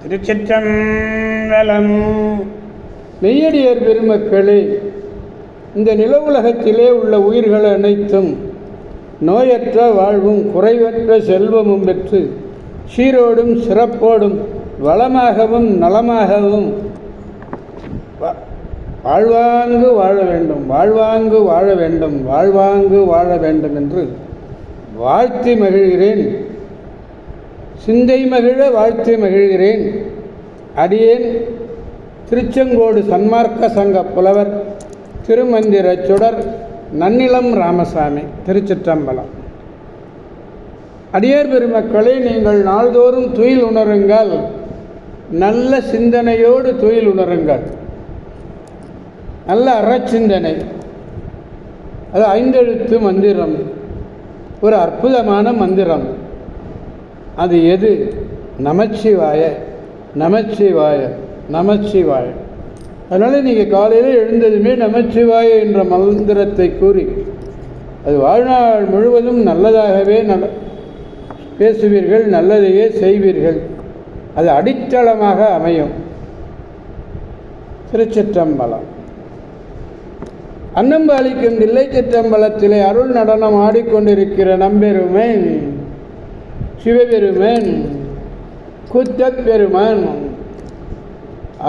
திருச்சிற்றம்பலம். மெய்யடியார் பெருமக்களே, இந்த நில உலகத்திலே உள்ள உயிர்கள் அனைத்தும் நோயற்ற வாழ்வும் குறைவற்ற செல்வமும் பெற்று சீரோடும் சிறப்போடும் வளமாகவும் நலமாகவும் வாழ்வாங்கு வாழ வேண்டும், வாழ்வாங்கு வாழ வேண்டும், வாழ்வாங்கு வாழ வேண்டும் என்று வாழ்த்தி மகிழ்கிறேன். சிந்தை மகிழ வாழ்த்தி மகிழ்கிறேன். அடியேன் திருச்செங்கோடு சன்மார்க்க சங்க புலவர் திருமந்திர சுடர் நன்னிலம் ராமசாமி. திருச்சிற்றம்பலம். அடியார் பெருமக்களே, நீங்கள் நாள்தோறும் துயில் உணருங்கள். நல்ல சிந்தனையோடு துயில் உணருங்கள். நல்ல அறச்சிந்தனை. அது 5 எழுத்து மந்திரம், ஒரு அற்புதமான மந்திரம். அது எது? நமச்சிவாய, நமச்சிவாய, நமச்சிவாய. அதனால் நீங்கள் காலையில் எழுந்ததுமே நமச்சிவாய என்ற மந்திரத்தை கூறி அது வாழ்நாள் முழுவதும் நல்லதாகவே பேசுவீர்கள், நல்லதையே செய்வீர்கள். அது அடித்தளமாக அமையும். திருச்சிற்றம்பலம். அன்னம்பாலிக்கும் தில்லை சிற்றம்பலத்திலே அருள் நடனம் ஆடிக்கொண்டிருக்கிற நம்பெருமேன் சிவபெருமேன் கூத்தப்பெருமான்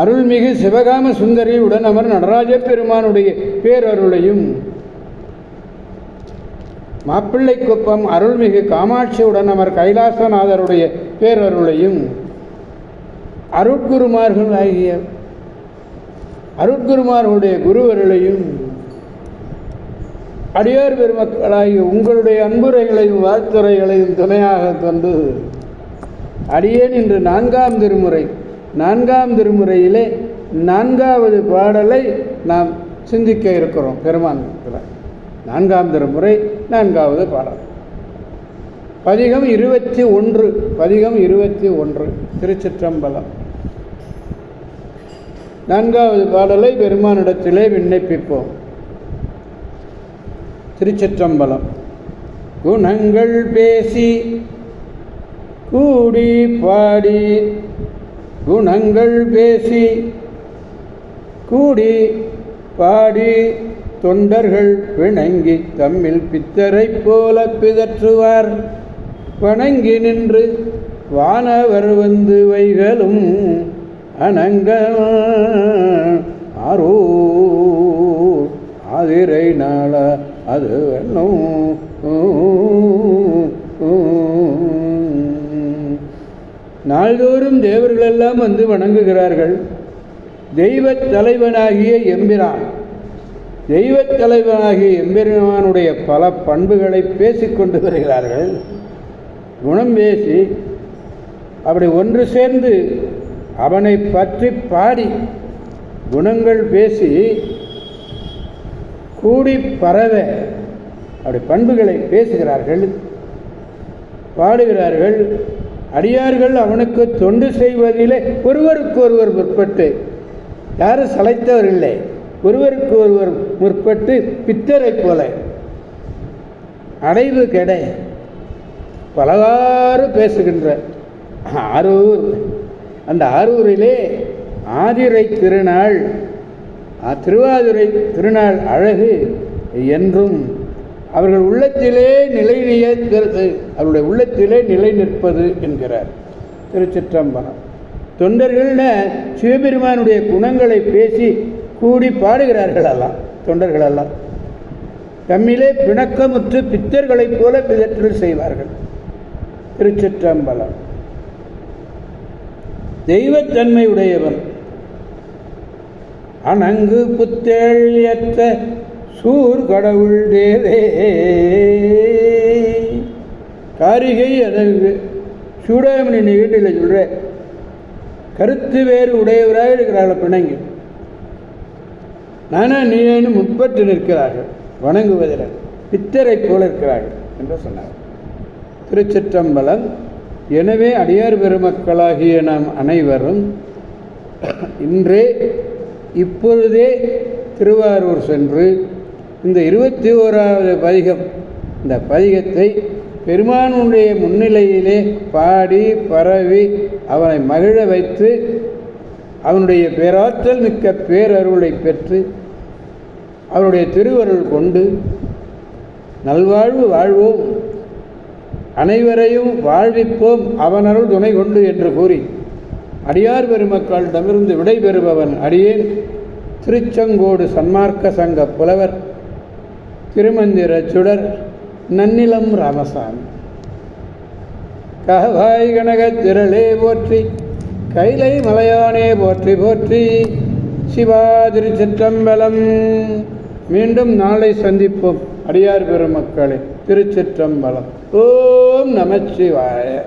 அருள்மிகு சிவகாம சுந்தரி உடன் அமர் நடராஜ பெருமானுடைய பேரருளையும், மாப்பிள்ளைக்குப்பம் அருள்மிகு காமாட்சி உடன் அமர் கைலாசநாதருடைய பேரருளையும், அருட்குருமார்கள் ஆகிய அருட்குருமார்களுடைய குருவருளையும், அடியார் பெருமக்களாகிய உங்களுடைய அன்புரைகளையும் வாழ்த்துறைகளையும் துணையாக கொண்டு அடியேன் இன்று 4ஆம் திருமுறை 4ஆம் திருமுறையிலே 4வது பாடலை நாம் சிந்திக்க இருக்கிறோம். பெருமான் 4ஆம் திருமுறை 4வது பாடல், பதிகம் 21. பதிகம் 21. திருச்சிற்றம்பலம். 4வது பாடலை பெருமானிடத்திலே விண்ணப்பிப்போம். திருச்சிற்றம்பலம். குணங்கள் பேசி கூடி பாடி, குணங்கள் பேசி கூடி பாடி தொண்டர்கள் பிணங்கி தம்மில் பித்தரை போல பிதற்றுவார். வணங்கி நின்று வானவர் வந்து வைகளும் அனங்க ஆரோ ஆதிரை நாள அது வேணும். நாள்தோறும் தேவர்களெல்லாம் வந்து வணங்குகிறார்கள். தெய்வத் தலைவனாகிய எம்பிரான், தெய்வத் தலைவனாகிய எம்பெருமானுடைய பல பண்புகளை பேசிக்கொண்டு வருகிறார்கள். குணம் பேசி அப்படி ஒன்று சேர்ந்து அவனை பற்றி பாடி, குணங்கள் பேசி கூடி பரவ அப்படி பண்புகளை பேசுகிறார்கள், பாடுகிறார்கள். அடியார்கள் அவனுக்கு தொண்டு செய்வதிலே ஒருவருக்கு ஒருவர் முற்பட்டு, யாரும் சளைத்தவர் இல்லை, ஒருவருக்கு ஒருவர் முற்பட்டு பித்தரை போல அடைவு கெட பலவாறு பேசுகின்ற ஆரூர். அந்த ஆரூரிலே ஆதிரை திருநாள், திருவாதிரை திருநாள் அழகு என்றும் அவர்கள் உள்ளத்திலே அவருடைய உள்ளத்திலே நிலை நிற்பது என்கிறார். திருச்சிற்றம்பலம். தொண்டர்கள்ன சிவபெருமானுடைய குணங்களை பேசி கூடி பாடுகிறார்களெல்லாம். தொண்டர்களெல்லாம் தம்மிலே பிணக்கமுற்று பித்தர்களைப் போல பிதற்றல் செய்வார்கள். திருச்சிற்றம்பலம். தெய்வத்தன்மை உடையவன் அணங்கு புத்தேழியற்ற சூர் கடவுள் தேவே. காரிகை அதற்கு சூடாமணி நிகழ்ச்சியில் சொல்ற கருத்து வேறு உடையவராக இருக்கிறார்கள். பிணங்கி நானா நீனு முற்பட்டு நிற்கிறார்கள், வணங்குவதில் பித்தரை போல இருக்கிறார்கள் என்று சொன்னார். திருச்சிற்றம்பலம். எனவே அடியார் பெருமக்களாகிய நாம் அனைவரும் இப்பொழுதே திருவாரூர் சென்று இந்த 21வது பதிகம், இந்த பதிகத்தை பெருமானுடைய முன்னிலையிலே பாடி பரவி அவனை மகிழ வைத்து அவனுடைய பேராற்றல் மிக்க பேரருளை பெற்று அவருடைய திருவருள் கொண்டு நல்வாழ்வு வாழ்வோம், அனைவரையும் வாழ்விப்போம் அவனருள் துணை கொண்டு என்று கூறி அடியார் பெருமக்களிடமிருந்து விடைபெறுபவன் அடியேன் திருச்செங்கோடு சன்மார்க்க சங்க புலவர் திருமந்திர சுடர் நன்னிலம் ராமசாமி. கஹவாய் கனகத் திரளே போற்றி, கைலை மலையானே போற்றி போற்றி. சிவா திருச்சிற்றம்பலம். மீண்டும் நாளை சந்திப்போம் அடியார் பெருமக்களே. திருச்சிற்றம்பலம். ஓம் நமச்சிவாய.